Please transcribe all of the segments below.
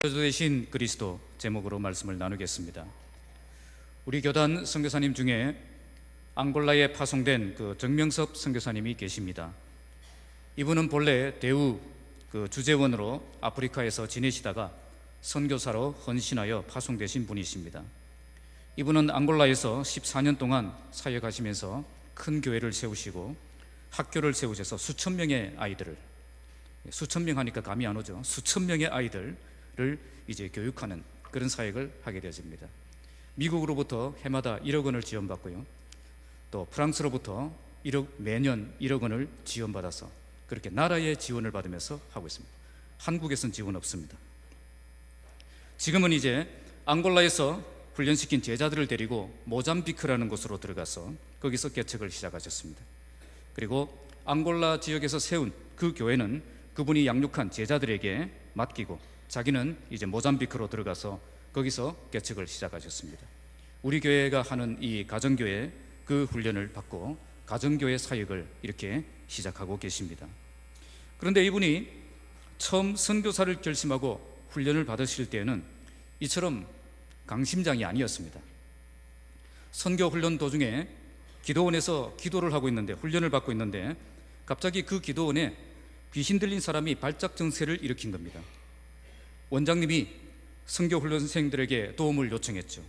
되신 그리스도 제목으로 말씀을 나누겠습니다. 우리 교단 선교사님 중에 앙골라에 파송된 정명섭 선교사님이 계십니다. 이분은 본래 대우 주재원으로 아프리카에서 지내시다가 선교사로 헌신하여 파송되신 분이십니다. 이분은 앙골라에서 14년 동안 사역하시면서 큰 교회를 세우시고 학교를 세우셔서 수천 명의 아이들을, 수천 명 하니까 감이 안 오죠. 수천 명의 아이들을 이제 교육하는 그런 사역을 하게 되어집니다. 미국으로부터 해마다 1억 원을 지원받고요, 또 프랑스로부터 매년 1억 원을 지원받아서 그렇게 나라의 지원을 받으면서 하고 있습니다. 한국에선 지원 없습니다. 지금은 이제 앙골라에서 훈련시킨 제자들을 데리고 모잠비크라는 곳으로 들어가서 거기서 개척을 시작하셨습니다. 그리고 앙골라 지역에서 세운 그 교회는 그분이 양육한 제자들에게 맡기고 자기는 이제 모잠비크로 들어가서 거기서 개척을 시작하셨습니다. 우리 교회가 하는 이 가정교회 그 훈련을 받고 가정교회 사역을 이렇게 시작하고 계십니다. 그런데 이분이 처음 선교사를 결심하고 훈련을 받으실 때에는 이처럼 강심장이 아니었습니다. 선교 훈련 도중에 기도원에서 기도를 하고 있는데, 훈련을 받고 있는데 갑자기 그 기도원에 귀신 들린 사람이 발작 증세를 일으킨 겁니다. 원장님이 선교 훈련생들에게 도움을 요청했죠.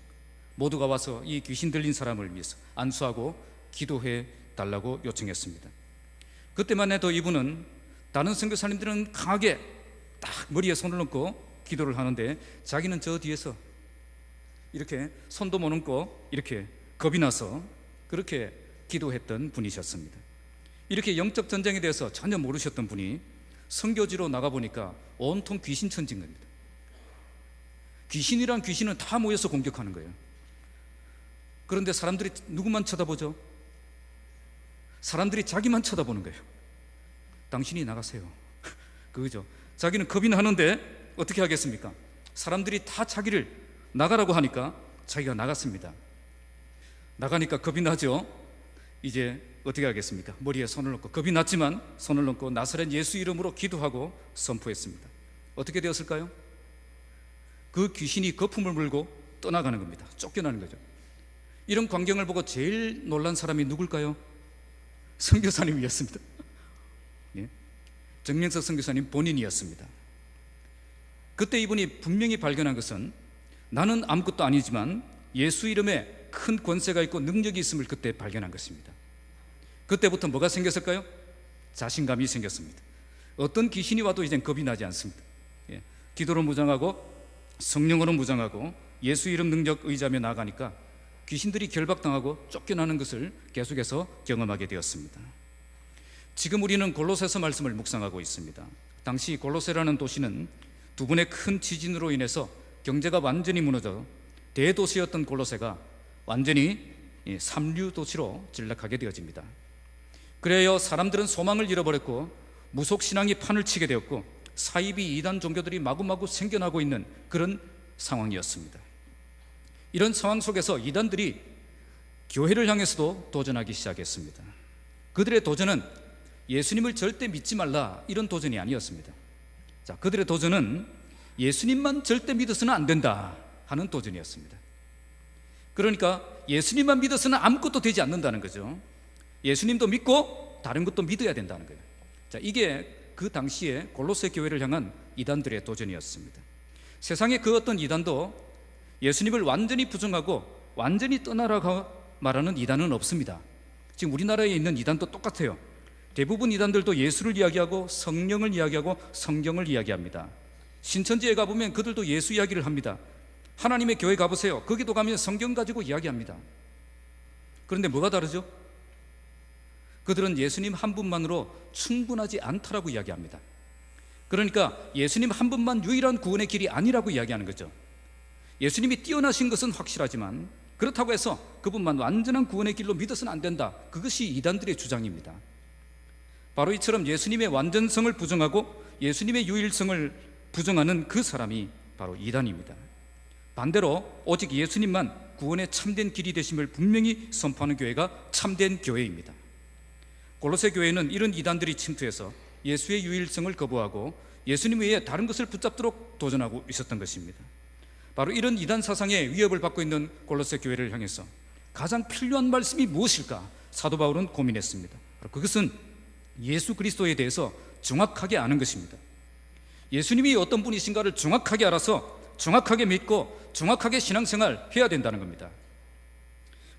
모두가 와서 이 귀신 들린 사람을 위해서 안수하고 기도해 달라고 요청했습니다. 그때만 해도 이분은 다른 선교사님들은 강하게 딱 머리에 손을 얹고 기도를 하는데 자기는 저 뒤에서 이렇게 손도 못 얹고 이렇게 겁이 나서 그렇게 기도했던 분이셨습니다. 이렇게 영적 전쟁에 대해서 전혀 모르셨던 분이 선교지로 나가보니까 온통 귀신천지인 겁니다. 귀신이란 귀신은 다 모여서 공격하는 거예요. 그런데 사람들이 누구만 쳐다보죠? 사람들이 자기만 쳐다보는 거예요. 당신이 나가세요. 그거죠. 자기는 겁이 나는데 어떻게 하겠습니까? 사람들이 다 자기를 나가라고 하니까 자기가 나갔습니다. 나가니까 겁이 나죠. 이제 어떻게 하겠습니까? 머리에 손을 얹고, 겁이 났지만 손을 얹고 나사렛 예수 이름으로 기도하고 선포했습니다. 어떻게 되었을까요? 그 귀신이 거품을 물고 떠나가는 겁니다. 쫓겨나는 거죠. 이런 광경을 보고 제일 놀란 사람이 누굴까요? 선교사님이었습니다. 예? 정명석 선교사님 본인이었습니다. 그때 이분이 분명히 발견한 것은 나는 아무것도 아니지만 예수 이름에 큰 권세가 있고 능력이 있음을 그때 발견한 것입니다. 그때부터 뭐가 생겼을까요? 자신감이 생겼습니다. 어떤 귀신이 와도 이젠 겁이 나지 않습니다. 예. 기도로 무장하고 성령으로 무장하고 예수 이름 능력 의지하며 나아가니까 귀신들이 결박당하고 쫓겨나는 것을 계속해서 경험하게 되었습니다. 지금 우리는 골로새서 말씀을 묵상하고 있습니다. 당시 골로새라는 도시는 두 번의 큰 지진으로 인해서 경제가 완전히 무너져 대도시였던 골로새가 완전히 삼류 도시로 전락하게 되어집니다. 그래야 사람들은 소망을 잃어버렸고 무속신앙이 판을 치게 되었고 사이비 이단 종교들이 마구마구 생겨나고 있는 그런 상황이었습니다. 이런 상황 속에서 이단들이 교회를 향해서도 도전하기 시작했습니다. 그들의 도전은 예수님을 절대 믿지 말라, 이런 도전이 아니었습니다. 자, 그들의 도전은 예수님만 절대 믿어서는 안 된다 하는 도전이었습니다. 그러니까 예수님만 믿어서는 아무것도 되지 않는다는 거죠. 예수님도 믿고 다른 것도 믿어야 된다는 거예요. 자, 이게 그 당시에 골로새 교회를 향한 이단들의 도전이었습니다. 세상의 그 어떤 이단도 예수님을 완전히 부정하고 완전히 떠나라고 말하는 이단은 없습니다. 지금 우리나라에 있는 이단도 똑같아요. 대부분 이단들도 예수를 이야기하고 성령을 이야기하고 성경을 이야기합니다. 신천지에 가보면 그들도 예수 이야기를 합니다. 하나님의 교회 가보세요. 거기도 가면 성경 가지고 이야기합니다. 그런데 뭐가 다르죠? 그들은 예수님 한 분만으로 충분하지 않다라고 이야기합니다. 그러니까 예수님 한 분만 유일한 구원의 길이 아니라고 이야기하는 거죠. 예수님이 뛰어나신 것은 확실하지만 그렇다고 해서 그분만 완전한 구원의 길로 믿어서는 안 된다. 그것이 이단들의 주장입니다. 바로 이처럼 예수님의 완전성을 부정하고 예수님의 유일성을 부정하는 그 사람이 바로 이단입니다. 반대로 오직 예수님만 구원의 참된 길이 되심을 분명히 선포하는 교회가 참된 교회입니다. 골로새 교회는 이런 이단들이 침투해서 예수의 유일성을 거부하고 예수님 외에 다른 것을 붙잡도록 도전하고 있었던 것입니다. 바로 이런 이단 사상의 위협을 받고 있는 골로새 교회를 향해서 가장 필요한 말씀이 무엇일까 사도 바울은 고민했습니다. 바로 그것은 예수 그리스도에 대해서 정확하게 아는 것입니다. 예수님이 어떤 분이신가를 정확하게 알아서 정확하게 믿고 정확하게 신앙생활 해야 된다는 겁니다.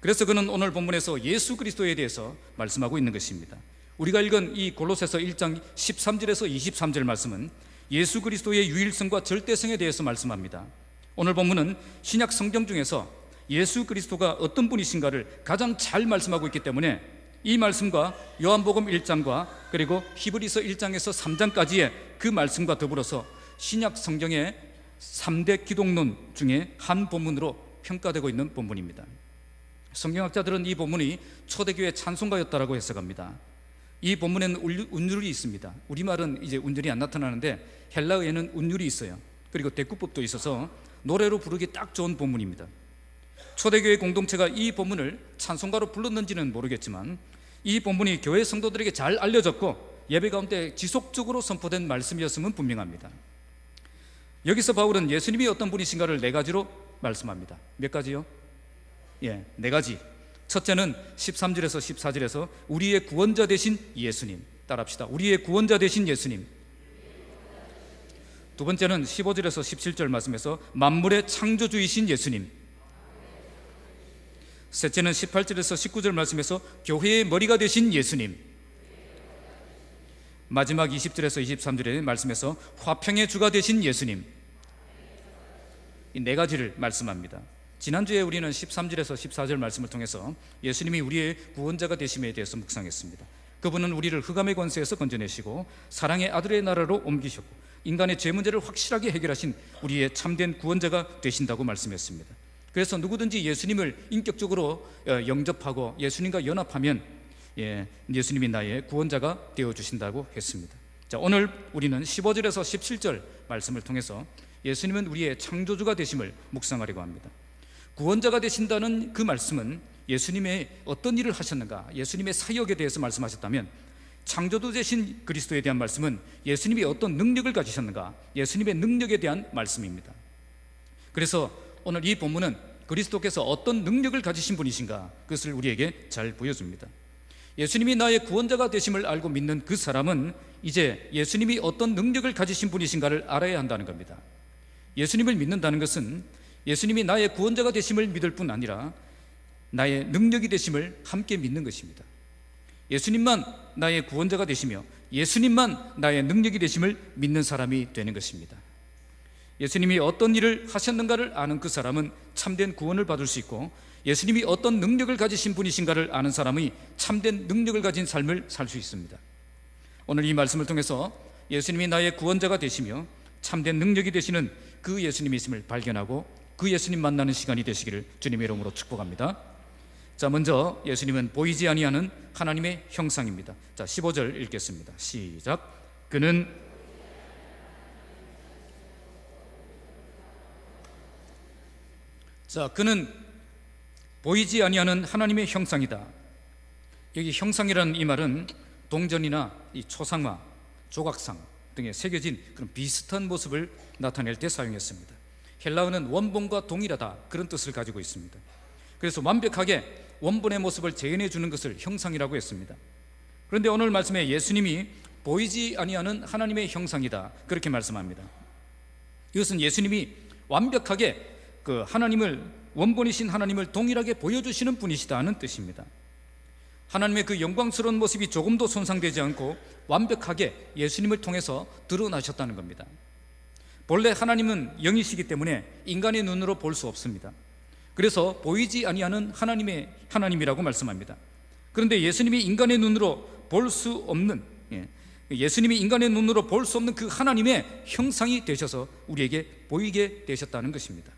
그래서 그는 오늘 본문에서 예수 그리스도에 대해서 말씀하고 있는 것입니다. 우리가 읽은 이 골로새서 1장 13절에서 23절 말씀은 예수 그리스도의 유일성과 절대성에 대해서 말씀합니다. 오늘 본문은 신약 성경 중에서 예수 그리스도가 어떤 분이신가를 가장 잘 말씀하고 있기 때문에 이 말씀과 요한복음 1장과 그리고 히브리서 1장에서 3장까지의 그 말씀과 더불어서 신약 성경의 3대 기독론 중에 한 본문으로 평가되고 있는 본문입니다. 성경학자들은 이 본문이 초대교회 찬송가였다라고 해석합니다. 이 본문에는 운율이 있습니다. 우리말은 이제 운율이 안 나타나는데 헬라어에는 운율이 있어요. 그리고 대꾸법도 있어서 노래로 부르기 딱 좋은 본문입니다. 초대교회 공동체가 이 본문을 찬송가로 불렀는지는 모르겠지만 이 본문이 교회 성도들에게 잘 알려졌고 예배 가운데 지속적으로 선포된 말씀이었음은 분명합니다. 여기서 바울은 예수님이 어떤 분이신가를 네 가지로 말씀합니다. 몇 가지요? 네 가지. 첫째는 13절에서 14절에서 우리의 구원자 되신 예수님, 따라합시다. 우리의 구원자 되신 예수님. 두 번째는 15절에서 17절 말씀에서 만물의 창조주이신 예수님. 셋째는 18절에서 19절 말씀에서 교회의 머리가 되신 예수님. 마지막 20절에서 23절의 말씀에서 화평의 주가 되신 예수님. 이 네 가지를 말씀합니다. 지난주에 우리는 13절에서 14절 말씀을 통해서 예수님이 우리의 구원자가 되심에 대해서 묵상했습니다. 그분은 우리를 흑암의 권세에서 건져내시고 사랑의 아들의 나라로 옮기셨고 인간의 죄 문제를 확실하게 해결하신 우리의 참된 구원자가 되신다고 말씀했습니다. 그래서 누구든지 예수님을 인격적으로 영접하고 예수님과 연합하면 예수님이 나의 구원자가 되어주신다고 했습니다. 자, 오늘 우리는 15절에서 17절 말씀을 통해서 예수님은 우리의 창조주가 되심을 묵상하려고 합니다. 구원자가 되신다는 그 말씀은 예수님의 어떤 일을 하셨는가, 예수님의 사역에 대해서 말씀하셨다면 창조주 되신 그리스도에 대한 말씀은 예수님이 어떤 능력을 가지셨는가, 예수님의 능력에 대한 말씀입니다. 그래서 오늘 이 본문은 그리스도께서 어떤 능력을 가지신 분이신가, 그것을 우리에게 잘 보여줍니다. 예수님이 나의 구원자가 되심을 알고 믿는 그 사람은 이제 예수님이 어떤 능력을 가지신 분이신가를 알아야 한다는 겁니다. 예수님을 믿는다는 것은 예수님이 나의 구원자가 되심을 믿을 뿐 아니라 나의 능력이 되심을 함께 믿는 것입니다. 예수님만 나의 구원자가 되시며 예수님만 나의 능력이 되심을 믿는 사람이 되는 것입니다. 예수님이 어떤 일을 하셨는가를 아는 그 사람은 참된 구원을 받을 수 있고, 예수님이 어떤 능력을 가지신 분이신가를 아는 사람이 참된 능력을 가진 삶을 살 수 있습니다. 오늘 이 말씀을 통해서 예수님이 나의 구원자가 되시며 참된 능력이 되시는 그 예수님이 있음을 발견하고 그 예수님 만나는 시간이 되시기를 주님의 이름으로 축복합니다. 자, 먼저 예수님은 보이지 아니하는 하나님의 형상입니다. 자, 15절 읽겠습니다. 시작. 그는 보이지 아니하는 하나님의 형상이다. 여기 형상이라는 이 말은 동전이나 이 초상화, 조각상 등에 새겨진 그런 비슷한 모습을 나타낼 때 사용했습니다. 헬라어는 원본과 동일하다, 그런 뜻을 가지고 있습니다. 그래서 완벽하게 원본의 모습을 재현해 주는 것을 형상이라고 했습니다. 그런데 오늘 말씀에 예수님이 보이지 아니하는 하나님의 형상이다, 그렇게 말씀합니다. 이것은 예수님이 완벽하게 그 하나님을, 원본이신 하나님을 동일하게 보여주시는 분이시다는 뜻입니다. 하나님의 그 영광스러운 모습이 조금도 손상되지 않고 완벽하게 예수님을 통해서 드러나셨다는 겁니다. 본래 하나님은 영이시기 때문에 인간의 눈으로 볼 수 없습니다. 그래서 보이지 아니하는 하나님이라고 말씀합니다. 그런데 예수님이 인간의 눈으로 볼 수 없는, 예수님이 인간의 눈으로 볼 수 없는 그 하나님의 형상이 되셔서 우리에게 보이게 되셨다는 것입니다.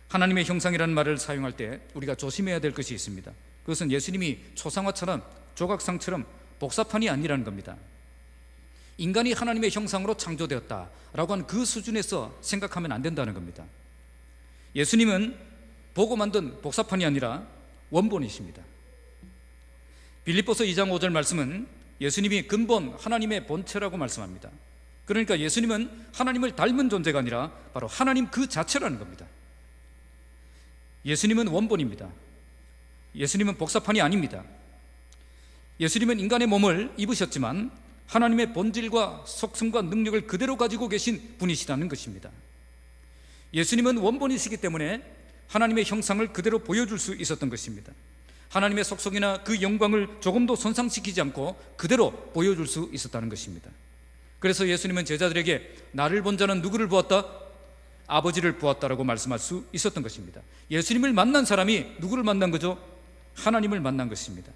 하나님의 형상이라는 말을 사용할 때 우리가 조심해야 될 것이 있습니다. 그것은 예수님이 초상화처럼 조각상처럼 복사판이 아니라는 겁니다. 인간이 하나님의 형상으로 창조되었다라고 하는 그 수준에서 생각하면 안 된다는 겁니다. 예수님은 보고 만든 복사판이 아니라 원본이십니다. 빌립보서 2장 5절 말씀은 예수님이 근본 하나님의 본체라고 말씀합니다. 그러니까 예수님은 하나님을 닮은 존재가 아니라 바로 하나님 그 자체라는 겁니다. 예수님은 원본입니다. 예수님은 복사판이 아닙니다. 예수님은 인간의 몸을 입으셨지만 하나님의 본질과 속성과 능력을 그대로 가지고 계신 분이시라는 것입니다. 예수님은 원본이시기 때문에 하나님의 형상을 그대로 보여줄 수 있었던 것입니다. 하나님의 속성이나 그 영광을 조금도 손상시키지 않고 그대로 보여줄 수 있었다는 것입니다. 그래서 예수님은 제자들에게 나를 본 자는 누구를 보았다? 아버지를 보았다라고 말씀할 수 있었던 것입니다. 예수님을 만난 사람이 누구를 만난 거죠? 하나님을 만난 것입니다.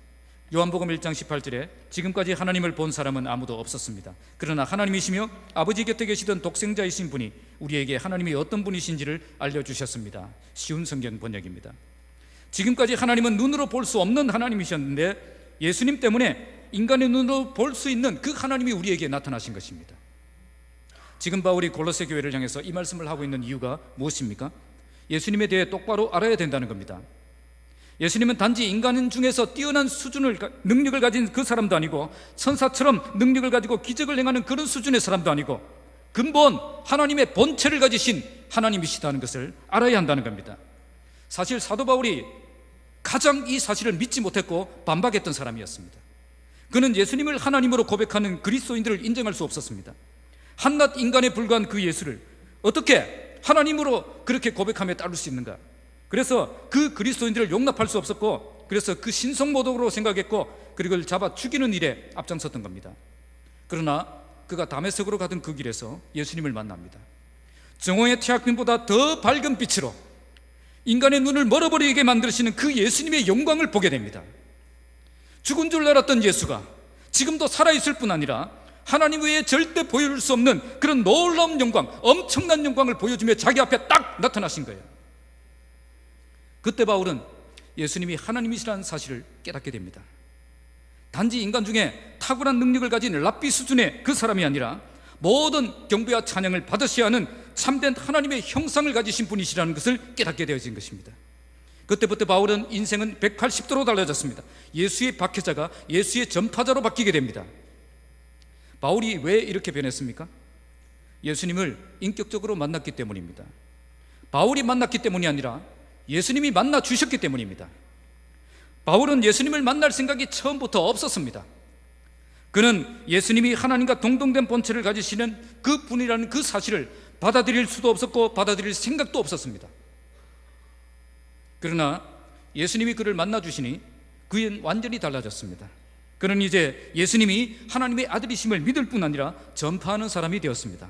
요한복음 1장 18절에 지금까지 하나님을 본 사람은 아무도 없었습니다. 그러나 하나님이시며 아버지 곁에 계시던 독생자이신 분이 우리에게 하나님이 어떤 분이신지를 알려주셨습니다. 쉬운 성경 번역입니다. 지금까지 하나님은 눈으로 볼 수 없는 하나님이셨는데 예수님 때문에 인간의 눈으로 볼 수 있는 그 하나님이 우리에게 나타나신 것입니다. 지금 바울이 골로새 교회를 향해서 이 말씀을 하고 있는 이유가 무엇입니까? 예수님에 대해 똑바로 알아야 된다는 겁니다. 예수님은 단지 인간 중에서 뛰어난 능력을 가진 그 사람도 아니고 천사처럼 능력을 가지고 기적을 행하는 그런 수준의 사람도 아니고 근본 하나님의 본체를 가지신 하나님이시다는 것을 알아야 한다는 겁니다. 사실 사도 바울이 가장 이 사실을 믿지 못했고 반박했던 사람이었습니다. 그는 예수님을 하나님으로 고백하는 그리스도인들을 인정할 수 없었습니다. 한낱 인간에 불과한 그 예수를 어떻게 하나님으로 그렇게 고백하며 따를 수 있는가? 그래서 그 그리스도인들을 용납할 수 없었고 그래서 그 신성모독으로 생각했고 그리고 그를 잡아 죽이는 일에 앞장섰던 겁니다. 그러나 그가 다메섹으로 가던 그 길에서 예수님을 만납니다. 정오의 태양빛보다 더 밝은 빛으로 인간의 눈을 멀어버리게 만드시는 그 예수님의 영광을 보게 됩니다. 죽은 줄 알았던 예수가 지금도 살아있을 뿐 아니라 하나님 외에 절대 보여줄 수 없는 그런 놀라운 영광, 엄청난 영광을 보여주며 자기 앞에 딱 나타나신 거예요. 그때 바울은 예수님이 하나님이시라는 사실을 깨닫게 됩니다. 단지 인간 중에 탁월한 능력을 가진 랍비 수준의 그 사람이 아니라 모든 경배와 찬양을 받으셔야 하는 참된 하나님의 형상을 가지신 분이시라는 것을 깨닫게 되어진 것입니다. 그때부터 바울은 인생은 180도로 달라졌습니다. 예수의 박해자가 예수의 전파자로 바뀌게 됩니다. 바울이 왜 이렇게 변했습니까? 예수님을 인격적으로 만났기 때문입니다. 바울이 만났기 때문이 아니라 예수님이 만나 주셨기 때문입니다. 바울은 예수님을 만날 생각이 처음부터 없었습니다. 그는 예수님이 하나님과 동등된 본체를 가지시는 그 분이라는 그 사실을 받아들일 수도 없었고 받아들일 생각도 없었습니다. 그러나 예수님이 그를 만나 주시니 그는 완전히 달라졌습니다. 그는 이제 예수님이 하나님의 아들이심을 믿을 뿐 아니라 전파하는 사람이 되었습니다.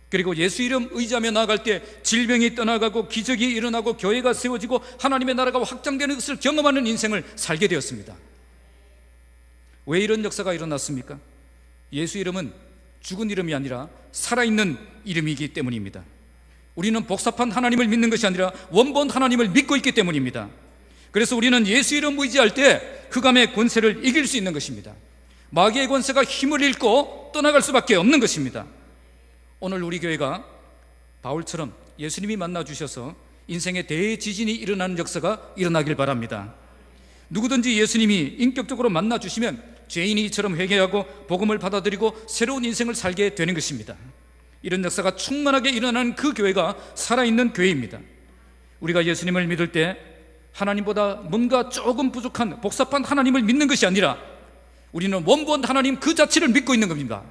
그리고 예수 이름 의지하며 나아갈 때 질병이 떠나가고 기적이 일어나고 교회가 세워지고 하나님의 나라가 확장되는 것을 경험하는 인생을 살게 되었습니다. 왜 이런 역사가 일어났습니까? 예수 이름은 죽은 이름이 아니라 살아있는 이름이기 때문입니다. 우리는 복사판 하나님을 믿는 것이 아니라 원본 하나님을 믿고 있기 때문입니다. 그래서 우리는 예수 이름 의지할 때 흑암의 권세를 이길 수 있는 것입니다. 마귀의 권세가 힘을 잃고 떠나갈 수밖에 없는 것입니다. 오늘 우리 교회가 바울처럼 예수님이 만나 주셔서 인생의 대지진이 일어나는 역사가 일어나길 바랍니다. 누구든지 예수님이 인격적으로 만나 주시면 죄인이 이처럼 회개하고 복음을 받아들이고 새로운 인생을 살게 되는 것입니다. 이런 역사가 충만하게 일어나는 그 교회가 살아있는 교회입니다. 우리가 예수님을 믿을 때 하나님보다 뭔가 조금 부족한 복사판 하나님을 믿는 것이 아니라 우리는 원본 하나님 그 자체를 믿고 있는 겁니다.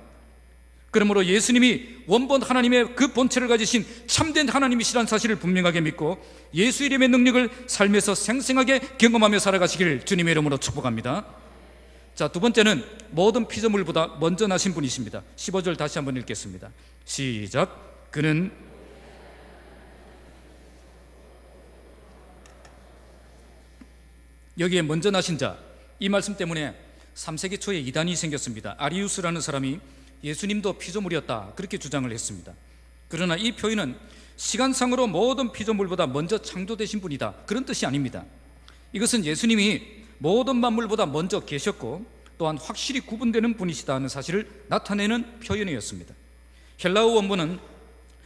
그러므로 예수님이 원본 하나님의 그 본체를 가지신 참된 하나님이시라는 사실을 분명하게 믿고 예수 이름의 능력을 삶에서 생생하게 경험하며 살아가시기를 주님의 이름으로 축복합니다. 자, 두 번째는 모든 피조물보다 먼저 나신 분이십니다. 15절 다시 한번 읽겠습니다. 시작. 그는 여기에 먼저 나신 자, 이 말씀 때문에 3세기 초에 이단이 생겼습니다. 아리우스라는 사람이 예수님도 피조물이었다 그렇게 주장을 했습니다. 그러나 이 표현은 시간상으로 모든 피조물보다 먼저 창조되신 분이다 그런 뜻이 아닙니다. 이것은 예수님이 모든 만물보다 먼저 계셨고 또한 확실히 구분되는 분이시다는 사실을 나타내는 표현이었습니다. 헬라어 원문은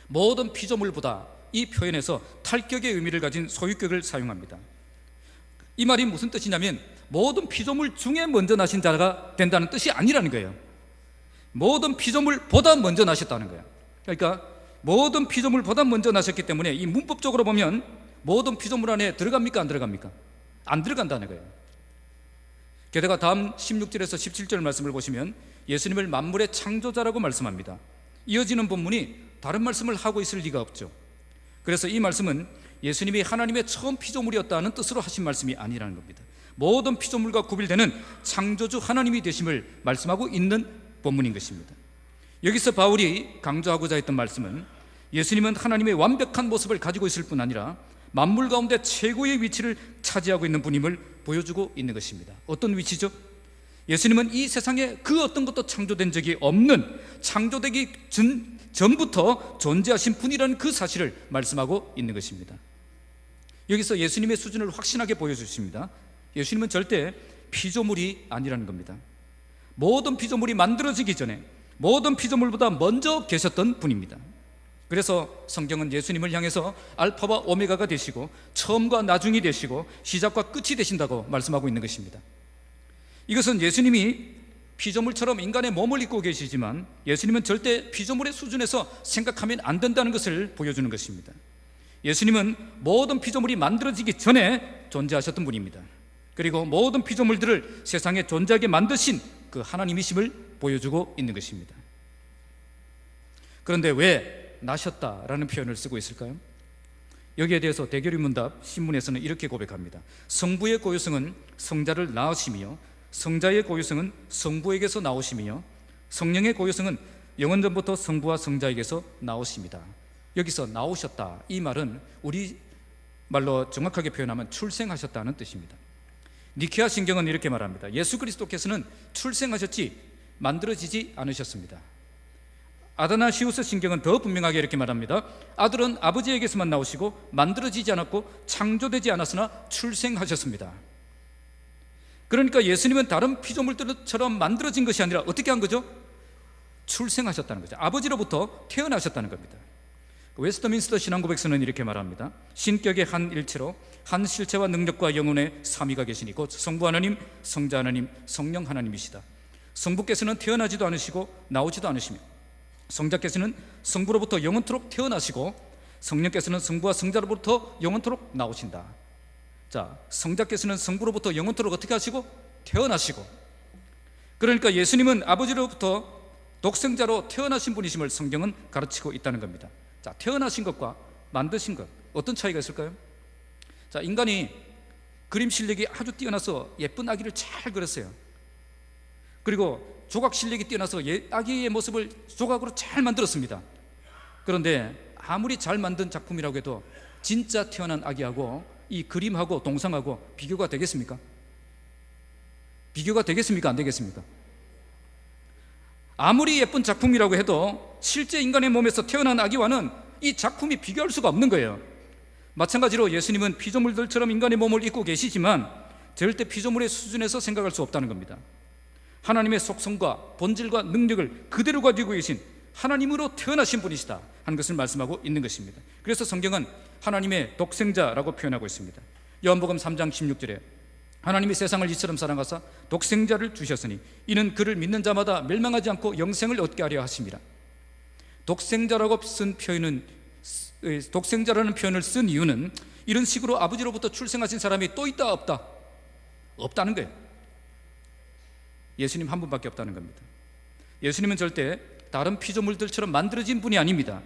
모든 피조물보다 이 표현에서 탈격의 의미를 가진 소유격을 사용합니다. 이 말이 무슨 뜻이냐면 모든 피조물 중에 먼저 나신 자가 된다는 뜻이 아니라는 거예요. 모든 피조물보다 먼저 나셨다는 거예요. 그러니까 모든 피조물보다 먼저 나셨기 때문에 이 문법적으로 보면 모든 피조물 안에 들어갑니까? 안 들어갑니까? 안 들어간다는 거예요. 게다가 다음 16절에서 17절 말씀을 보시면 예수님을 만물의 창조자라고 말씀합니다. 이어지는 본문이 다른 말씀을 하고 있을 리가 없죠. 그래서 이 말씀은 예수님이 하나님의 처음 피조물이었다는 뜻으로 하신 말씀이 아니라는 겁니다. 모든 피조물과 구별되는 창조주 하나님이 되심을 말씀하고 있는 본문인 것입니다. 여기서 바울이 강조하고자 했던 말씀은 예수님은 하나님의 완벽한 모습을 가지고 있을 뿐 아니라 만물 가운데 최고의 위치를 차지하고 있는 분임을 보여주고 있는 것입니다. 어떤 위치죠? 예수님은 이 세상에 그 어떤 것도 창조된 적이 없는, 창조되기 전부터 존재하신 분이라는 그 사실을 말씀하고 있는 것입니다. 여기서 예수님의 수준을 확신하게 보여주십니다. 예수님은 절대 피조물이 아니라는 겁니다. 모든 피조물이 만들어지기 전에 모든 피조물보다 먼저 계셨던 분입니다. 그래서 성경은 예수님을 향해서 알파와 오메가가 되시고 처음과 나중이 되시고 시작과 끝이 되신다고 말씀하고 있는 것입니다. 이것은 예수님이 피조물처럼 인간의 몸을 입고 계시지만 예수님은 절대 피조물의 수준에서 생각하면 안 된다는 것을 보여주는 것입니다. 예수님은 모든 피조물이 만들어지기 전에 존재하셨던 분입니다. 그리고 모든 피조물들을 세상에 존재하게 만드신 그 하나님이심을 보여주고 있는 것입니다. 그런데 왜 나셨다라는 표현을 쓰고 있을까요? 여기에 대해서 대결의문답 신문에서는 이렇게 고백합니다. 성부의 고유성은 성자를 낳으시며 성자의 고유성은 성부에게서 나오심이며 성령의 고유성은 영원전부터 성부와 성자에게서 나오십니다. 여기서 나오셨다, 이 말은 우리 말로 정확하게 표현하면 출생하셨다는 뜻입니다. 니케아 신경은 이렇게 말합니다. 예수 그리스도께서는 출생하셨지 만들어지지 않으셨습니다. 아다나시우스 신경은 더 분명하게 이렇게 말합니다. 아들은 아버지에게서만 나오시고 만들어지지 않았고 창조되지 않았으나 출생하셨습니다. 그러니까 예수님은 다른 피조물들처럼 만들어진 것이 아니라 어떻게 한 거죠? 출생하셨다는 거죠. 아버지로부터 태어나셨다는 겁니다. 웨스트민스터 신앙고백서는 이렇게 말합니다. 신격의 한 일체로 한 실체와 능력과 영혼의 삼위가 계시니 곧 성부 하나님, 성자 하나님, 성령 하나님이시다. 성부께서는 태어나지도 않으시고 나오지도 않으시며 성자께서는 성부로부터 영원토록 태어나시고 성령께서는 성부와 성자로부터 영원토록 나오신다. 자, 성자께서는 성부로부터 영원토록 어떻게 하시고? 태어나시고. 그러니까 예수님은 아버지로부터 독생자로 태어나신 분이심을 성경은 가르치고 있다는 겁니다. 자, 태어나신 것과 만드신 것, 어떤 차이가 있을까요? 자, 인간이 그림 실력이 아주 뛰어나서 예쁜 아기를 잘 그렸어요. 그리고 조각 실력이 뛰어나서 아기의 모습을 조각으로 잘 만들었습니다. 그런데 아무리 잘 만든 작품이라고 해도 진짜 태어난 아기하고 이 그림하고 동상하고 비교가 되겠습니까? 비교가 되겠습니까? 안 되겠습니까? 아무리 예쁜 작품이라고 해도 실제 인간의 몸에서 태어난 아기와는 이 작품이 비교할 수가 없는 거예요. 마찬가지로 예수님은 피조물들처럼 인간의 몸을 입고 계시지만 절대 피조물의 수준에서 생각할 수 없다는 겁니다. 하나님의 속성과 본질과 능력을 그대로 가지고 계신 하나님으로 태어나신 분이시다 하는 것을 말씀하고 있는 것입니다. 그래서 성경은 하나님의 독생자라고 표현하고 있습니다. 요한복음 3장 16절에 하나님이 세상을 이처럼 사랑하사 독생자를 주셨으니 이는 그를 믿는 자마다 멸망하지 않고 영생을 얻게 하려 하심이라. 독생자라고 쓴 표현은, 독생자라는 표현을 쓴 이유는 이런 식으로 아버지로부터 출생하신 사람이 또 있다 없다? 없다는 거예요. 예수님 한 분밖에 없다는 겁니다. 예수님은 절대 다른 피조물들처럼 만들어진 분이 아닙니다.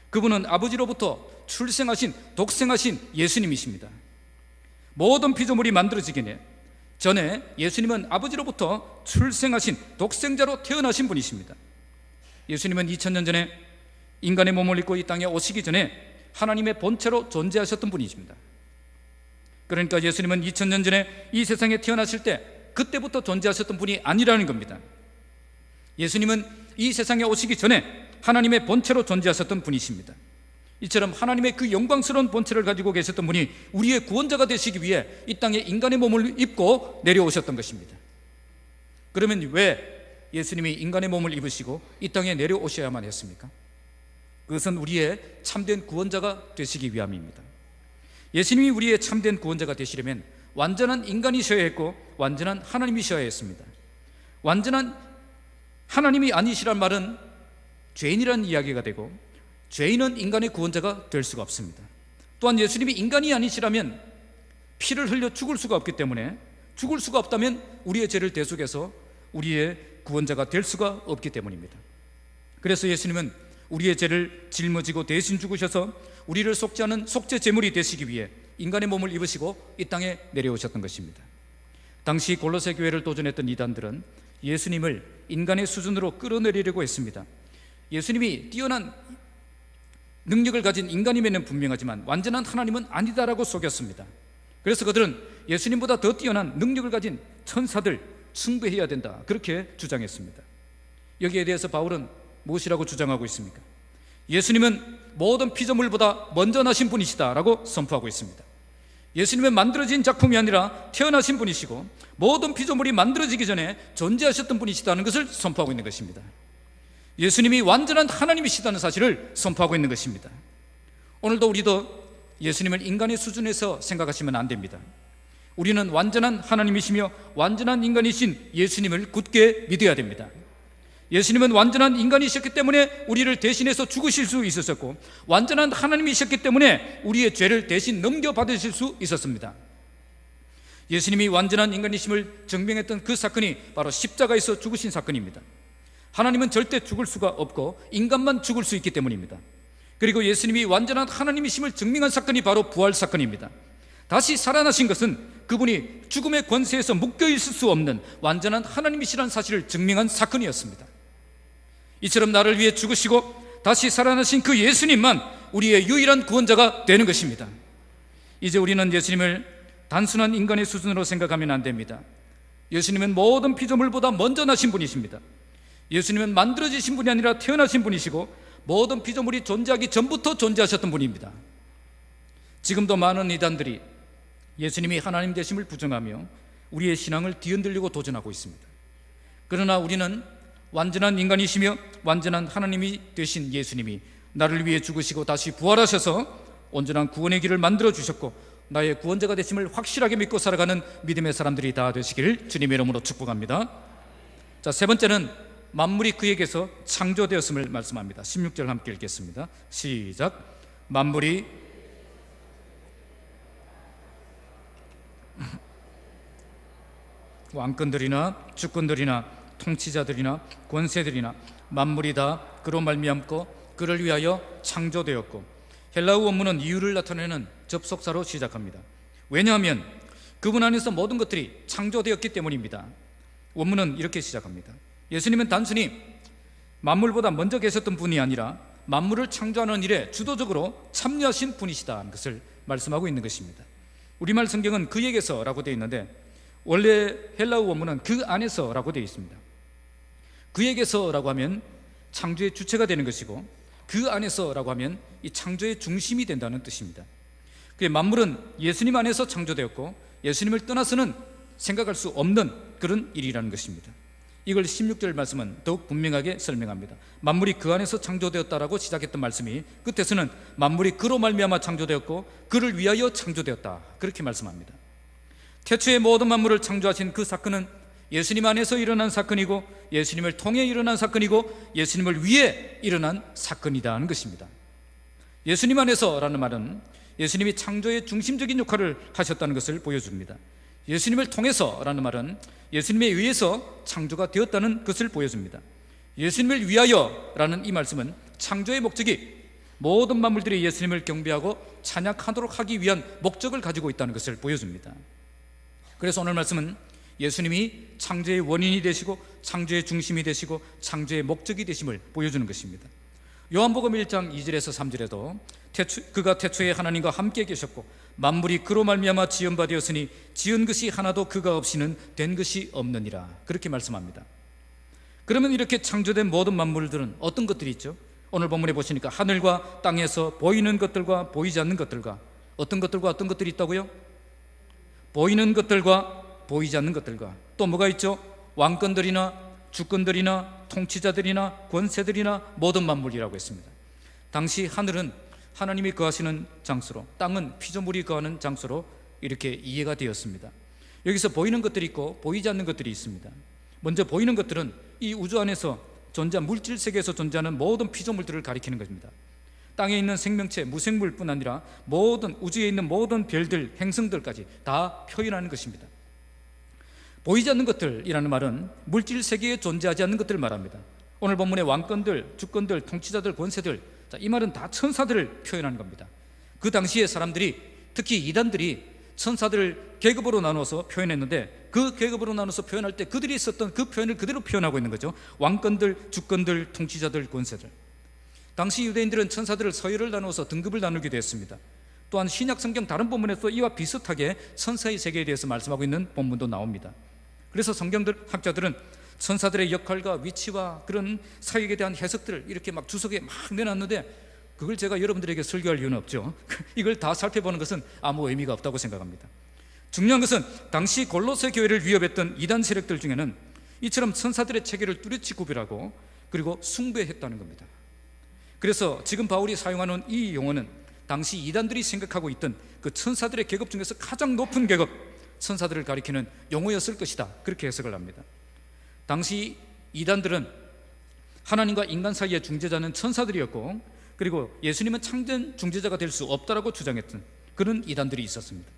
그분은 아버지로부터 출생하신 독생하신 예수님이십니다. 모든 피조물이 만들어지기 전에 예수님은 아버지로부터 출생하신 독생자로 태어나신 분이십니다. 예수님은 2000년 전에 인간의 몸을 입고 이 땅에 오시기 전에 하나님의 본체로 존재하셨던 분이십니다. 그러니까 예수님은 2000년 전에 이 세상에 태어나실 때 그때부터 존재하셨던 분이 아니라는 겁니다. 예수님은 이 세상에 오시기 전에 하나님의 본체로 존재하셨던 분이십니다. 이처럼 하나님의 그 영광스러운 본체를 가지고 계셨던 분이 우리의 구원자가 되시기 위해 이 땅에 인간의 몸을 입고 내려오셨던 것입니다. 그러면 왜 예수님이 인간의 몸을 입으시고 이 땅에 내려오셔야만 했습니까? 그것은 우리의 참된 구원자가 되시기 위함입니다. 예수님이 우리의 참된 구원자가 되시려면 완전한 인간이셔야 했고 완전한 하나님이셔야 했습니다. 완전한 하나님이 아니시란 말은 죄인이라는 이야기가 되고, 죄인은 인간의 구원자가 될 수가 없습니다. 또한 예수님이 인간이 아니시라면 피를 흘려 죽을 수가 없기 때문에, 죽을 수가 없다면 우리의 죄를 대속해서 우리의 구원자가 될 수가 없기 때문입니다. 그래서 예수님은 우리의 죄를 짊어지고 대신 죽으셔서 우리를 속지 않은 속죄 제물이 되시기 위해 인간의 몸을 입으시고 이 땅에 내려오셨던 것입니다. 당시 골로새 교회를 도전했던 이단들은 예수님을 인간의 수준으로 끌어내리려고 했습니다. 예수님이 뛰어난 능력을 가진 인간임에는 분명하지만 완전한 하나님은 아니다라고 속였습니다. 그래서 그들은 예수님보다 더 뛰어난 능력을 가진 천사들 숭배해야 된다, 그렇게 주장했습니다. 여기에 대해서 바울은 무엇이라고 주장하고 있습니까? 예수님은 모든 피조물보다 먼저 나신 분이시다라고 선포하고 있습니다. 예수님은 만들어진 작품이 아니라 태어나신 분이시고 모든 피조물이 만들어지기 전에 존재하셨던 분이시다는 것을 선포하고 있는 것입니다. 예수님이 완전한 하나님이시다는 사실을 선포하고 있는 것입니다. 오늘도 우리도 예수님을 인간의 수준에서 생각하시면 안 됩니다. 우리는 완전한 하나님이시며 완전한 인간이신 예수님을 굳게 믿어야 됩니다. 예수님은 완전한 인간이셨기 때문에 우리를 대신해서 죽으실 수 있었고, 완전한 하나님이셨기 때문에 우리의 죄를 대신 넘겨받으실 수 있었습니다. 예수님이 완전한 인간이심을 증명했던 그 사건이 바로 십자가에서 죽으신 사건입니다. 하나님은 절대 죽을 수가 없고 인간만 죽을 수 있기 때문입니다. 그리고 예수님이 완전한 하나님이심을 증명한 사건이 바로 부활 사건입니다. 다시 살아나신 것은 그분이 죽음의 권세에서 묶여있을 수 없는 완전한 하나님이시라는 사실을 증명한 사건이었습니다. 이처럼 나를 위해 죽으시고 다시 살아나신 그 예수님만 우리의 유일한 구원자가 되는 것입니다. 이제 우리는 예수님을 단순한 인간의 수준으로 생각하면 안 됩니다. 예수님은 모든 피조물보다 먼저 나신 분이십니다. 예수님은 만들어지신 분이 아니라 태어나신 분이시고 모든 피조물이 존재하기 전부터 존재하셨던 분입니다. 지금도 많은 이단들이 예수님이 하나님 되심을 부정하며 우리의 신앙을 뒤흔들려고 도전하고 있습니다. 그러나 우리는 완전한 인간이시며 완전한 하나님이 되신 예수님이 나를 위해 죽으시고 다시 부활하셔서 온전한 구원의 길을 만들어 주셨고 나의 구원자가 되심을 확실하게 믿고 살아가는 믿음의 사람들이 다 되시기를 주님의 이름으로 축복합니다. 자, 세 번째는 만물이 그에게서 창조되었음을 말씀합니다. 16절 함께 읽겠습니다. 시작. 만물이 왕권들이나 주권들이나 통치자들이나 권세들이나 만물이 다 그로 말미암고 그를 위하여 창조되었고, 헬라어 원문은 이유를 나타내는 접속사로 시작합니다. 왜냐하면 그분 안에서 모든 것들이 창조되었기 때문입니다. 원문은 이렇게 시작합니다. 예수님은 단순히 만물보다 먼저 계셨던 분이 아니라 만물을 창조하는 일에 주도적으로 참여하신 분이시다는 것을 말씀하고 있는 것입니다. 우리말 성경은 그에게서라고 되어 있는데 원래 헬라어 원문은 그 안에서라고 되어 있습니다. 그에게서라고 하면 창조의 주체가 되는 것이고 그 안에서라고 하면 이 창조의 중심이 된다는 뜻입니다. 만물은 예수님 안에서 창조되었고 예수님을 떠나서는 생각할 수 없는 그런 일이라는 것입니다. 이걸 16절 말씀은 더욱 분명하게 설명합니다. 만물이 그 안에서 창조되었다라고 시작했던 말씀이 끝에서는 만물이 그로 말미암아 창조되었고 그를 위하여 창조되었다, 그렇게 말씀합니다. 태초에 모든 만물을 창조하신 그 사건은 예수님 안에서 일어난 사건이고 예수님을 통해 일어난 사건이고 예수님을 위해 일어난 사건이라는 것입니다. 예수님 안에서라는 말은 예수님이 창조의 중심적인 역할을 하셨다는 것을 보여줍니다. 예수님을 통해서라는 말은 예수님에 의해서 창조가 되었다는 것을 보여줍니다. 예수님을 위하여라는 이 말씀은 창조의 목적이 모든 만물들이 예수님을 경배하고 찬양하도록 하기 위한 목적을 가지고 있다는 것을 보여줍니다. 그래서 오늘 말씀은 예수님이 창조의 원인이 되시고 창조의 중심이 되시고 창조의 목적이 되심을 보여주는 것입니다. 요한복음 1장 2절에서 3절에도 그가 태초에 하나님과 함께 계셨고 만물이 그로 말미암아 지은 바 되었으니 지은 것이 하나도 그가 없이는 된 것이 없느니라, 그렇게 말씀합니다. 그러면 이렇게 창조된 모든 만물들은 어떤 것들이 있죠? 오늘 본문에 보시니까 하늘과 땅에서 보이는 것들과 보이지 않는 것들과 어떤 것들이 있다고요? 보이는 것들과 보이지 않는 것들과 또 뭐가 있죠? 왕권들이나 주권들이나 통치자들이나 권세들이나 모든 만물이라고 했습니다. 당시 하늘은 하나님이 거하시는 장소로, 땅은 피조물이 거하는 장소로 이렇게 이해가 되었습니다. 여기서 보이는 것들이 있고 보이지 않는 것들이 있습니다. 먼저 보이는 것들은 이 우주 안에서 존재한 물질 세계에서 존재하는 모든 피조물들을 가리키는 것입니다. 땅에 있는 생명체, 무생물뿐 아니라 모든 우주에 있는 모든 별들, 행성들까지 다 표현하는 것입니다. 보이지 않는 것들이라는 말은 물질 세계에 존재하지 않는 것들을 말합니다. 오늘 본문의 왕권들, 주권들, 통치자들, 권세들, 이 말은 다 천사들을 표현하는 겁니다. 그 당시에 사람들이, 특히 이단들이 천사들을 계급으로 나누어서 표현했는데, 그 계급으로 나눠서 표현할 때 그들이 썼던 그 표현을 그대로 표현하고 있는 거죠. 왕권들, 주권들, 통치자들, 권세들. 당시 유대인들은 천사들을 서열을 나누어서 등급을 나누기도 했습니다. 또한 신약 성경 다른 본문에서 이와 비슷하게 천사의 세계에 대해서 말씀하고 있는 본문도 나옵니다. 그래서 성경들 학자들은 천사들의 역할과 위치와 그런 사역에 대한 해석들을 이렇게 막 주석에 막 내놨는데, 그걸 제가 여러분들에게 설교할 이유는 없죠. 이걸 다 살펴보는 것은 아무 의미가 없다고 생각합니다. 중요한 것은 당시 골로새 교회를 위협했던 이단 세력들 중에는 이처럼 천사들의 체계를 뚜렷이 구별하고 그리고 숭배했다는 겁니다. 그래서 지금 바울이 사용하는 이 용어는 당시 이단들이 생각하고 있던 그 천사들의 계급 중에서 가장 높은 계급, 천사들을 가리키는 용어였을 것이다, 그렇게 해석을 합니다. 당시 이단들은 하나님과 인간 사이의 중재자는 천사들이었고, 그리고 예수님은 참된 중재자가 될 수 없다라고 주장했던 그런 이단들이 있었습니다.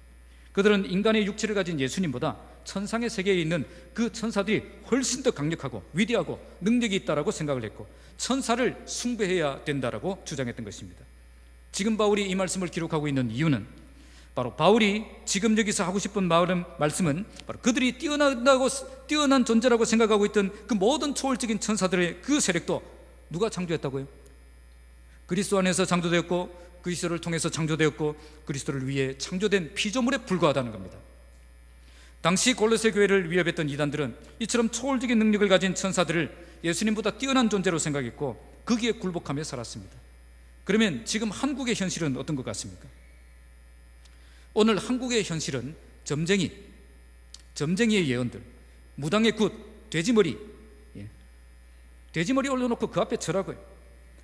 그들은 인간의 육체를 가진 예수님보다 천상의 세계에 있는 그 천사들이 훨씬 더 강력하고 위대하고 능력이 있다라고 생각을 했고, 천사를 숭배해야 된다라고 주장했던 것입니다. 지금 바울이 이 말씀을 기록하고 있는 이유는 바로 바울이 지금 여기서 하고 싶은 말씀은 바로 그들이 뛰어난 존재라고 생각하고 있던 그 모든 초월적인 천사들의 그 세력도 누가 창조했다고요? 그리스도 안에서 창조되었고, 그리스도를 통해서 창조되었고, 그리스도를 위해 창조된 피조물에 불과하다는 겁니다. 당시 골로새 교회를 위협했던 이단들은 이처럼 초월적인 능력을 가진 천사들을 예수님보다 뛰어난 존재로 생각했고, 거기에 굴복하며 살았습니다. 그러면 지금 한국의 현실은 어떤 것 같습니까? 오늘 한국의 현실은 점쟁이의 예언들, 무당의 굿, 돼지머리 올려놓고 그 앞에 절하고요,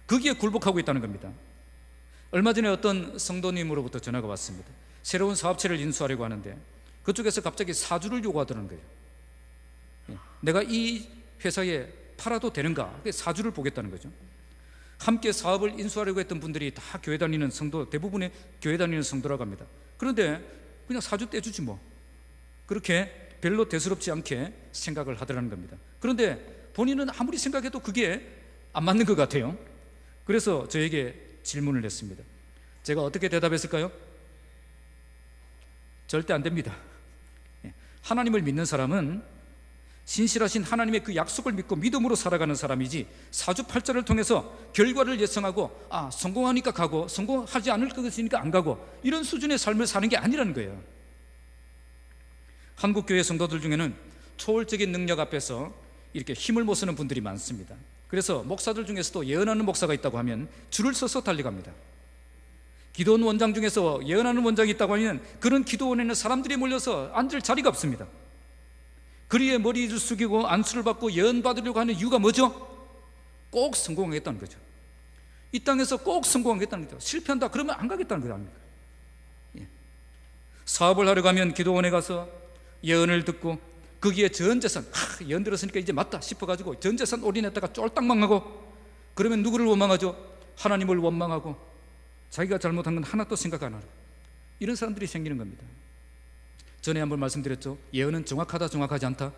거기에 굴복하고 있다는 겁니다. 얼마 전에 어떤 성도님으로부터 전화가 왔습니다. 새로운 사업체를 인수하려고 하는데 그쪽에서 갑자기 사주를 요구하더라는 거예요. 내가 이 회사에 팔아도 되는가? 사주를 보겠다는 거죠. 함께 사업을 인수하려고 했던 분들이 다 교회 다니는 성도, 대부분의 교회 다니는 성도라고 합니다. 그런데 그냥 사주 떼주지 뭐, 그렇게 별로 대수롭지 않게 생각을 하더라는 겁니다. 그런데 본인은 아무리 생각해도 그게 안 맞는 것 같아요. 그래서 저에게 질문을 했습니다. 제가 어떻게 대답했을까요? 절대 안 됩니다. 하나님을 믿는 사람은 신실하신 하나님의 그 약속을 믿고 믿음으로 살아가는 사람이지, 사주팔자를 통해서 결과를 예상하고 성공하니까 가고 성공하지 않을 것이니까 안 가고, 이런 수준의 삶을 사는 게 아니라는 거예요. 한국교회 성도들 중에는 초월적인 능력 앞에서 이렇게 힘을 못 쓰는 분들이 많습니다. 그래서 목사들 중에서도 예언하는 목사가 있다고 하면 줄을 서서 달려갑니다. 기도원 원장 중에서 예언하는 원장이 있다고 하면 그런 기도원에는 사람들이 몰려서 앉을 자리가 없습니다. 그리에 머리를 숙이고 안수를 받고 예언 받으려고 하는 이유가 뭐죠? 꼭 성공하겠다는 거죠. 이 땅에서 꼭 성공하겠다는 거죠. 실패한다 그러면 안 가겠다는 거 아닙니까? 사업을 하러 가면 기도원에 가서 예언을 듣고 거기에 전 재산, 예언 들었으니까 이제 맞다 싶어가지고 전 재산 올인했다가 쫄딱 망하고, 그러면 누구를 원망하죠? 하나님을 원망하고 자기가 잘못한 건 하나도 생각 안 하고, 이런 사람들이 생기는 겁니다. 전에 한번 말씀드렸죠. 예언은 정확하다 정확하지 않다?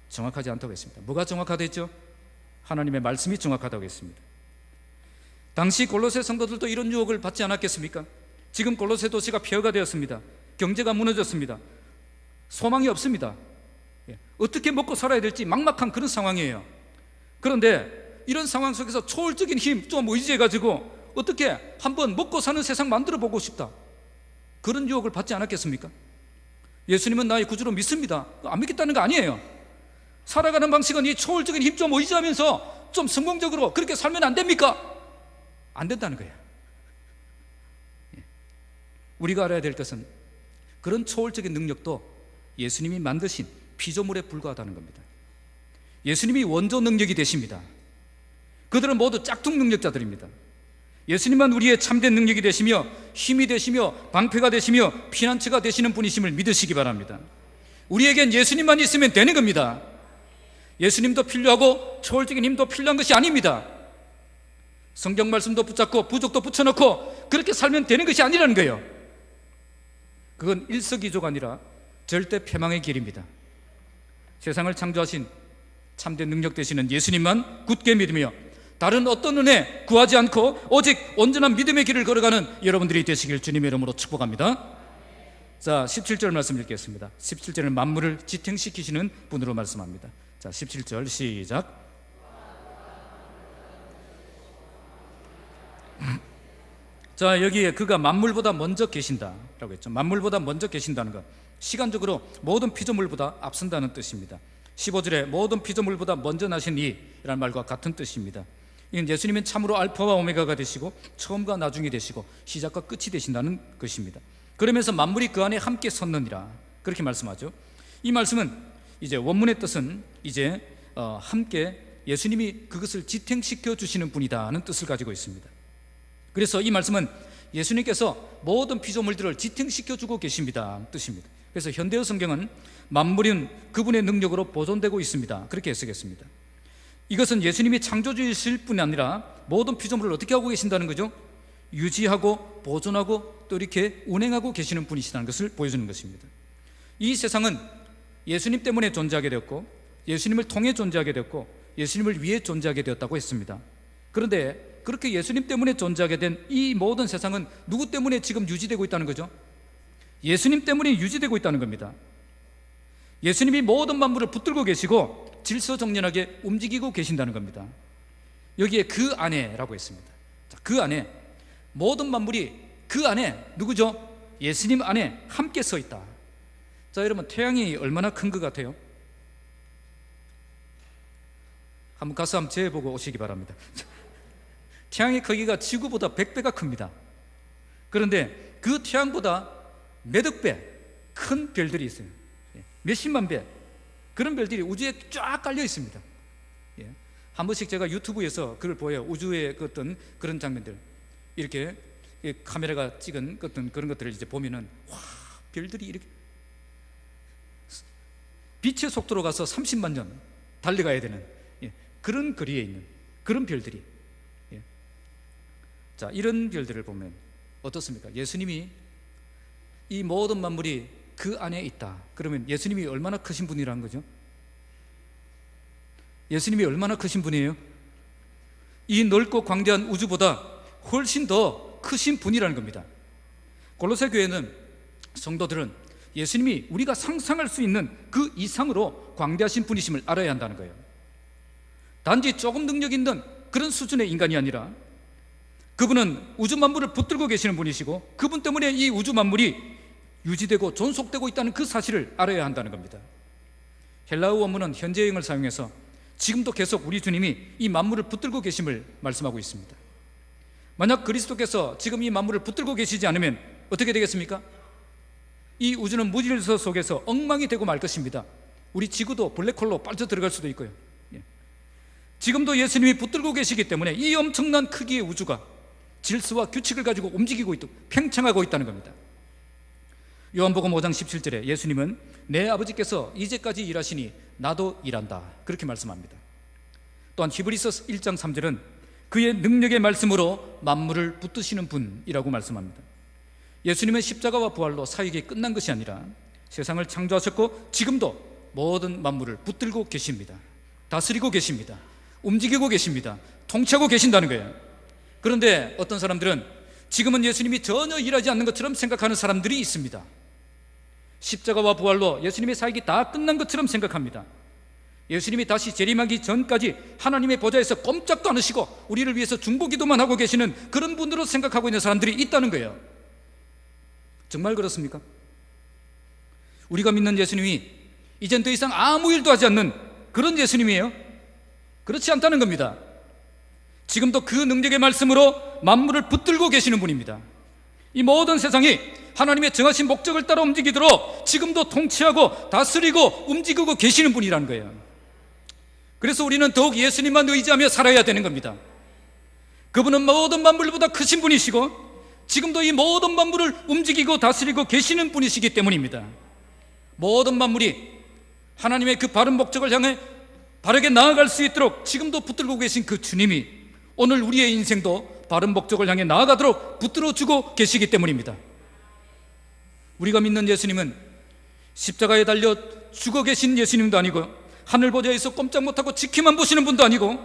정확하지 않다고 했습니다. 뭐가 정확하다 했죠? 하나님의 말씀이 정확하다고 했습니다. 당시 골로새 성도들도 이런 유혹을 받지 않았겠습니까? 지금 골로새 도시가 폐허가 되었습니다. 경제가 무너졌습니다. 소망이 없습니다. 어떻게 먹고 살아야 될지 막막한 그런 상황이에요. 그런데 이런 상황 속에서 초월적인 힘 좀 의지해가지고 어떻게 한번 먹고 사는 세상 만들어 보고 싶다, 그런 유혹을 받지 않았겠습니까? 예수님은 나의 구주로 믿습니다, 안 믿겠다는 거 아니에요. 살아가는 방식은 이 초월적인 힘 좀 의지하면서 좀 성공적으로 그렇게 살면 안 됩니까? 안 된다는 거예요. 우리가 알아야 될 것은 그런 초월적인 능력도 예수님이 만드신 피조물에 불과하다는 겁니다. 예수님이 원조 능력이 되십니다. 그들은 모두 짝퉁 능력자들입니다. 예수님만 우리의 참된 능력이 되시며 힘이 되시며 방패가 되시며 피난처가 되시는 분이심을 믿으시기 바랍니다. 우리에겐 예수님만 있으면 되는 겁니다. 예수님도 필요하고 초월적인 힘도 필요한 것이 아닙니다. 성경 말씀도 붙잡고 부족도 붙여놓고 그렇게 살면 되는 것이 아니라는 거예요. 그건 일석이조가 아니라 절대 패망의 길입니다. 세상을 창조하신 참된 능력 되시는 예수님만 굳게 믿으며 다른 어떤 은혜 구하지 않고 오직 온전한 믿음의 길을 걸어가는 여러분들이 되시길 주님의 이름으로 축복합니다. 자, 17절 말씀 읽겠습니다. 17절은 만물을 지탱시키시는 분으로 말씀합니다. 자, 17절 시작. 자, 여기에 그가 만물보다 먼저 계신다라고 했죠. 만물보다 먼저 계신다는 것, 시간적으로 모든 피조물보다 앞선다는 뜻입니다. 15절에 모든 피조물보다 먼저 나신 이라는 말과 같은 뜻입니다. 이건 예수님은 참으로 알파와 오메가가 되시고 처음과 나중이 되시고 시작과 끝이 되신다는 것입니다. 그러면서 만물이 그 안에 함께 섰느니라 그렇게 말씀하죠. 이 말씀은 이제 원문의 뜻은 이제 함께 예수님이 그것을 지탱시켜 주시는 분이다는 뜻을 가지고 있습니다. 그래서 이 말씀은 예수님께서 모든 피조물들을 지탱시켜 주고 계십니다 뜻입니다. 그래서 현대어 성경은 만물은 그분의 능력으로 보존되고 있습니다 그렇게 해석했습니다. 이것은 예수님이 창조주이실 뿐이 아니라 모든 피조물을 어떻게 하고 계신다는 거죠? 유지하고 보존하고 또 이렇게 운행하고 계시는 분이시다는 것을 보여주는 것입니다. 이 세상은 예수님 때문에 존재하게 되었고 예수님을 통해 존재하게 되었고 예수님을 위해 존재하게 되었다고 했습니다. 그런데 그렇게 예수님 때문에 존재하게 된 이 모든 세상은 누구 때문에 지금 유지되고 있다는 거죠? 예수님 때문에 유지되고 있다는 겁니다. 예수님이 모든 만물을 붙들고 계시고 질서정연하게 움직이고 계신다는 겁니다. 여기에 그 안에라고 했습니다. 자, 그 안에 모든 만물이 그 안에 누구죠? 예수님 안에 함께 서 있다. 자, 여러분 태양이 얼마나 큰 것 같아요? 한번 가서 한번 재보고 오시기 바랍니다. 태양의 크기가 지구보다 100배가 큽니다. 그런데 그 태양보다 몇억 배 큰 별들이 있어요. 몇십만 배 그런 별들이 우주에 쫙 깔려 있습니다. 한 번씩 제가 유튜브에서 그걸 보여요. 우주의 어떤 그런 장면들 이렇게 카메라가 찍은 어떤 그런 것들을 이제 보면은 와, 별들이 이렇게 빛의 속도로 가서 30만 년 달려가야 되는 그런 거리에 있는 그런 별들이, 자, 이런 별들을 보면 어떻습니까? 예수님이 이 모든 만물이 그 안에 있다. 그러면 예수님이 얼마나 크신 분이라는 거죠? 예수님이 얼마나 크신 분이에요? 이 넓고 광대한 우주보다 훨씬 더 크신 분이라는 겁니다. 골로새 교회는 성도들은 예수님이 우리가 상상할 수 있는 그 이상으로 광대하신 분이심을 알아야 한다는 거예요. 단지 조금 능력 있는 그런 수준의 인간이 아니라 그분은 우주 만물을 붙들고 계시는 분이시고 그분 때문에 이 우주 만물이 유지되고 존속되고 있다는 그 사실을 알아야 한다는 겁니다. 헬라어 원문은 현재형을 사용해서 지금도 계속 우리 주님이 이 만물을 붙들고 계심을 말씀하고 있습니다. 만약 그리스도께서 지금 이 만물을 붙들고 계시지 않으면 어떻게 되겠습니까? 이 우주는 무질서 속에서 엉망이 되고 말 것입니다. 우리 지구도 블랙홀로 빠져들어갈 수도 있고요. 지금도 예수님이 붙들고 계시기 때문에 이 엄청난 크기의 우주가 질서와 규칙을 가지고 움직이고 있고 팽창하고 있다는 겁니다. 요한복음 5장 17절에 예수님은 내 아버지께서 이제까지 일하시니 나도 일한다 그렇게 말씀합니다. 또한 히브리서 1장 3절은 그의 능력의 말씀으로 만물을 붙드시는 분이라고 말씀합니다. 예수님은 십자가와 부활로 사역이 끝난 것이 아니라 세상을 창조하셨고 지금도 모든 만물을 붙들고 계십니다. 다스리고 계십니다. 움직이고 계십니다. 통치하고 계신다는 거예요. 그런데 어떤 사람들은 지금은 예수님이 전혀 일하지 않는 것처럼 생각하는 사람들이 있습니다. 십자가와 부활로 예수님의 사역이 다 끝난 것처럼 생각합니다. 예수님이 다시 재림하기 전까지 하나님의 보좌에서 꼼짝도 않으시고 우리를 위해서 중보기도만 하고 계시는 그런 분으로 생각하고 있는 사람들이 있다는 거예요. 정말 그렇습니까? 우리가 믿는 예수님이 이젠 더 이상 아무 일도 하지 않는 그런 예수님이에요? 그렇지 않다는 겁니다. 지금도 그 능력의 말씀으로 만물을 붙들고 계시는 분입니다. 이 모든 세상이 하나님의 정하신 목적을 따라 움직이도록 지금도 통치하고 다스리고 움직이고 계시는 분이라는 거예요. 그래서 우리는 더욱 예수님만 의지하며 살아야 되는 겁니다. 그분은 모든 만물보다 크신 분이시고 지금도 이 모든 만물을 움직이고 다스리고 계시는 분이시기 때문입니다. 모든 만물이 하나님의 그 바른 목적을 향해 바르게 나아갈 수 있도록 지금도 붙들고 계신 그 주님이 오늘 우리의 인생도 바른 목적을 향해 나아가도록 붙들어주고 계시기 때문입니다. 우리가 믿는 예수님은 십자가에 달려 죽어 계신 예수님도 아니고 하늘 보좌에서 꼼짝 못하고 지켜만 보시는 분도 아니고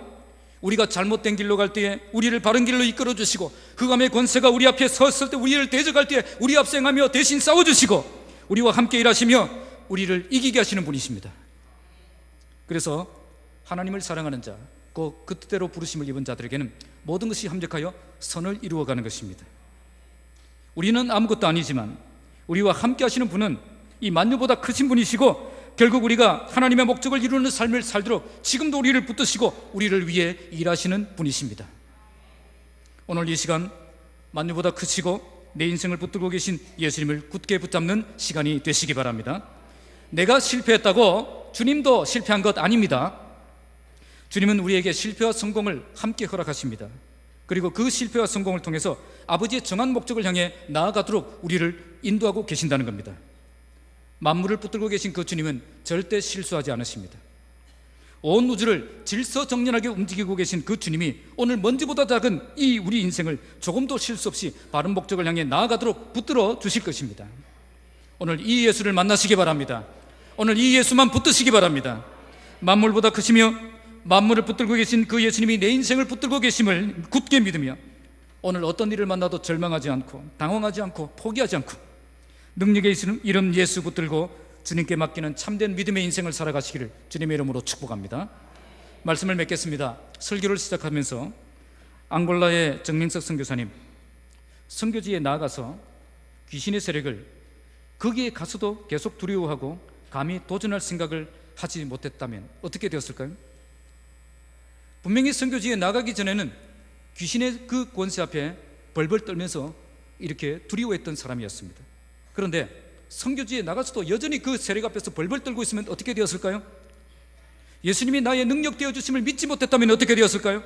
우리가 잘못된 길로 갈 때에 우리를 바른 길로 이끌어 주시고 흑암의 권세가 우리 앞에 섰을 때 우리를 대적할 때에 우리 앞서 행하며 대신 싸워주시고 우리와 함께 일하시며 우리를 이기게 하시는 분이십니다. 그래서 하나님을 사랑하는 자, 그 뜻대로 부르심을 입은 자들에게는 모든 것이 합력하여 선을 이루어가는 것입니다. 우리는 아무것도 아니지만 우리와 함께 하시는 분은 이 만유보다 크신 분이시고 결국 우리가 하나님의 목적을 이루는 삶을 살도록 지금도 우리를 붙드시고 우리를 위해 일하시는 분이십니다. 오늘 이 시간 만유보다 크시고 내 인생을 붙들고 계신 예수님을 굳게 붙잡는 시간이 되시기 바랍니다. 내가 실패했다고 주님도 실패한 것 아닙니다. 주님은 우리에게 실패와 성공을 함께 허락하십니다. 그리고 그 실패와 성공을 통해서 아버지의 정한 목적을 향해 나아가도록 우리를 인도하고 계신다는 겁니다. 만물을 붙들고 계신 그 주님은 절대 실수하지 않으십니다. 온 우주를 질서정연하게 움직이고 계신 그 주님이 오늘 먼지보다 작은 이 우리 인생을 조금도 실수 없이 바른 목적을 향해 나아가도록 붙들어 주실 것입니다. 오늘 이 예수를 만나시기 바랍니다. 오늘 이 예수만 붙드시기 바랍니다. 만물보다 크시며 만물을 붙들고 계신 그 예수님이 내 인생을 붙들고 계심을 굳게 믿으며 오늘 어떤 일을 만나도 절망하지 않고 당황하지 않고 포기하지 않고 능력의 이름 예수 붙들고 주님께 맡기는 참된 믿음의 인생을 살아가시기를 주님의 이름으로 축복합니다. 말씀을 맺겠습니다. 설교를 시작하면서 앙골라의 정명석 선교사님, 선교지에 나아가서 귀신의 세력을 거기에 가서도 계속 두려워하고 감히 도전할 생각을 하지 못했다면 어떻게 되었을까요? 분명히 선교지에 나가기 전에는 귀신의 그 권세 앞에 벌벌 떨면서 이렇게 두려워했던 사람이었습니다. 그런데 선교지에 나가서도 여전히 그 세력 앞에서 벌벌 떨고 있으면 어떻게 되었을까요? 예수님이 나의 능력 되어주심을 믿지 못했다면 어떻게 되었을까요?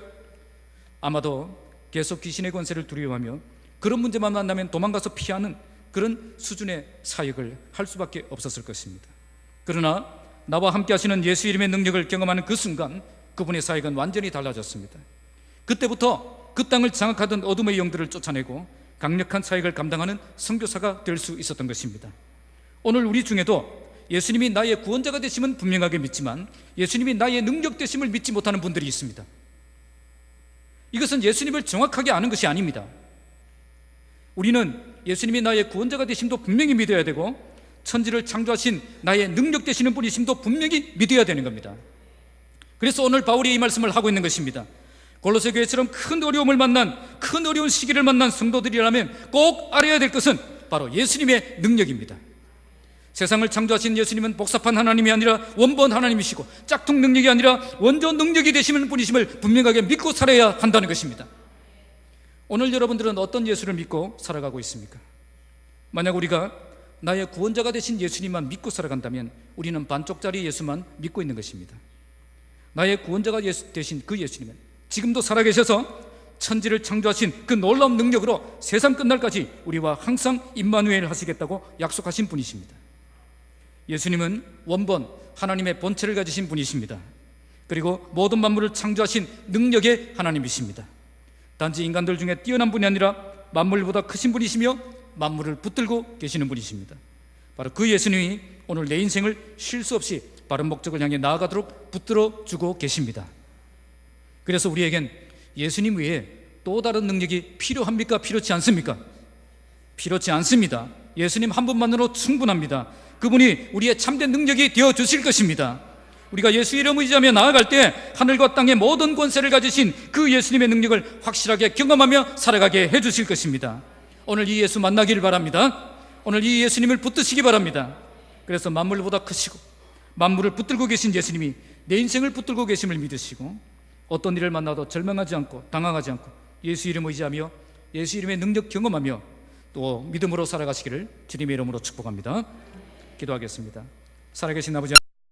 아마도 계속 귀신의 권세를 두려워하며 그런 문제만 만나면 도망가서 피하는 그런 수준의 사역을 할 수밖에 없었을 것입니다. 그러나 나와 함께 하시는 예수 이름의 능력을 경험하는 그 순간 그분의 사역은 완전히 달라졌습니다. 그때부터 그 땅을 장악하던 어둠의 영들을 쫓아내고 강력한 사역을 감당하는 선교사가 될 수 있었던 것입니다. 오늘 우리 중에도 예수님이 나의 구원자가 되심은 분명하게 믿지만 예수님이 나의 능력 되심을 믿지 못하는 분들이 있습니다. 이것은 예수님을 정확하게 아는 것이 아닙니다. 우리는 예수님이 나의 구원자가 되심도 분명히 믿어야 되고 천지를 창조하신 나의 능력 되시는 분이심도 분명히 믿어야 되는 겁니다. 그래서 오늘 바울이 이 말씀을 하고 있는 것입니다. 골로새 교회처럼 큰 어려움을 만난, 큰 어려운 시기를 만난 성도들이라면 꼭 알아야 될 것은 바로 예수님의 능력입니다. 세상을 창조하신 예수님은 복잡한 하나님이 아니라 원본 하나님이시고 짝퉁 능력이 아니라 원전 능력이 되시는 분이심을 분명하게 믿고 살아야 한다는 것입니다. 오늘 여러분들은 어떤 예수를 믿고 살아가고 있습니까? 만약 우리가 나의 구원자가 되신 예수님만 믿고 살아간다면 우리는 반쪽짜리 예수만 믿고 있는 것입니다. 나의 구원자가 되신 그 예수님은 지금도 살아계셔서 천지를 창조하신 그 놀라운 능력으로 세상 끝날까지 우리와 항상 임마누엘 하시겠다고 약속하신 분이십니다. 예수님은 원본 하나님의 본체를 가지신 분이십니다. 그리고 모든 만물을 창조하신 능력의 하나님이십니다. 단지 인간들 중에 뛰어난 분이 아니라 만물보다 크신 분이시며 만물을 붙들고 계시는 분이십니다. 바로 그 예수님이 오늘 내 인생을 쉴 수 없이 바른 목적을 향해 나아가도록 붙들어주고 계십니다. 그래서 우리에겐 예수님 외에 또 다른 능력이 필요합니까? 필요치 않습니까? 필요치 않습니다. 예수님 한 분만으로 충분합니다. 그분이 우리의 참된 능력이 되어주실 것입니다. 우리가 예수 이름 의지하며 나아갈 때 하늘과 땅의 모든 권세를 가지신 그 예수님의 능력을 확실하게 경험하며 살아가게 해주실 것입니다. 오늘 이 예수 만나기를 바랍니다. 오늘 이 예수님을 붙드시기 바랍니다. 그래서 만물보다 크시고 만물을 붙들고 계신 예수님이 내 인생을 붙들고 계심을 믿으시고 어떤 일을 만나도 절망하지 않고 당황하지 않고 예수 이름 의지하며 예수 이름의 능력 경험하며 또 믿음으로 살아가시기를 주님의 이름으로 축복합니다. 기도하겠습니다. 살아계신 아버지